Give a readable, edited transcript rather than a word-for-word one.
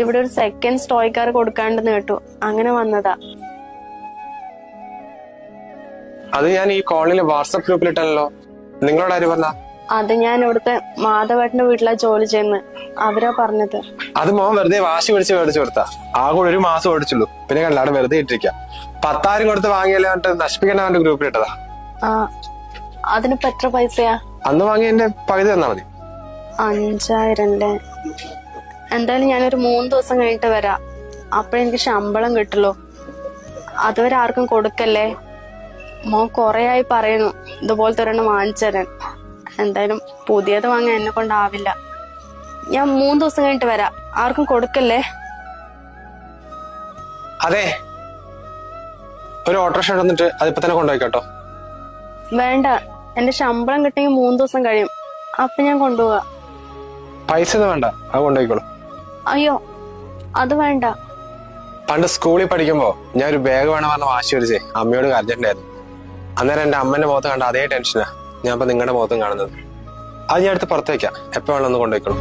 ഇവിടെ ഒരു സെക്കൻഡ് സ്റ്റോയ്ക്കാർ കൊടുക്കാണ്ടെന്ന് കേട്ടു, അങ്ങനെ വന്നതാ. അത് ഞാൻ ഈ കോളനിയിലെ വാട്സപ്പ് ഗ്രൂപ്പിലിട്ടല്ലോ. നിങ്ങളോട് ആര് പറഞ്ഞ? അത് ഞാൻ ഇവിടുത്തെ മാധവേട്ടന്റെ വീട്ടിലാ ജോലി ചെയ്യുന്നത്, അവരാ പറഞ്ഞത്. അത് മോൻ വെറുതെ വാശി പിടിച്ച് മേടിച്ചു കൊടുത്താ. ആകെ ഒരു മാസം ഓടിച്ചുള്ളൂ. പിന്നെ കണ്ടാടെ വെറുതെ ഇട്ടിരിക്ക. 10,000 കൊടുത്ത് വാങ്ങിയല്ലാണ്ട് നശിപ്പിക്കണ അവന്റെ ഗ്രൂപ്പിലിട്ടതാ. ആ, അതിനിപ്പോ എത്ര പൈസയാ? അന്ന് വാങ്ങിയതിന്റെ പകുതി തന്നാ മതി. 5,000 അല്ലേ? എന്തായാലും ഞാനൊരു 3 ദിവസം കഴിഞ്ഞിട്ട് വരാം. അപ്പഴെനിക്ക് ശമ്പളം കിട്ടുള്ളൂ. അതുവരെ ആർക്കും കൊടുക്കല്ലേ. മോൻ കൊറേ ആയി പറയുന്നു ഇതുപോലത്തെ ഒരെണ്ണം വാങ്ങിച്ചു തരാൻ. എന്തായാലും പുതിയത് വാങ്ങാൻ എന്നെ കൊണ്ടാവില്ല. ഞാൻ 3 ദിവസം കഴിഞ്ഞിട്ട് വരാം. ആർക്കും കൊടുക്കല്ലേ. അതെ, ഒരു ഓട്ടോറിക്ഷ വന്നിട്ട് അതിപ്പോ തന്നെ കൊണ്ടുപോയിക്കോട്ടോ. വേണ്ട, എന്റെ ശമ്പളം കിട്ടിയെങ്കിൽ 3 ദിവസം കഴിയും. അപ്പൊ ഞാൻ കൊണ്ടുപോവാ. പൈസ ഒന്നും വേണ്ട, അത് കൊണ്ടുപോയിക്കോളൂ. അയ്യോ, അത് വേണ്ട. പണ്ട് സ്കൂളിൽ പഠിക്കുമ്പോ ഞാൻ ഒരു ബാഗ് വേണം പറഞ്ഞ വാശി പിടിച്ചേ അമ്മയോട് കരഞ്ഞിട്ടുണ്ടായിരുന്നു. അന്നേരം എന്റെ അമ്മന്റെ മുഖത്ത് കണ്ട അതേ ടെൻഷനാ ഞാൻ ഇപ്പൊ നിങ്ങളുടെ മുഖത്തും കാണുന്നത്. അത് ഞാൻ എടുത്ത് പുറത്ത് വെക്കാം. എപ്പോ വേണമെന്ന് കൊണ്ടുപോയിക്കോളൂ.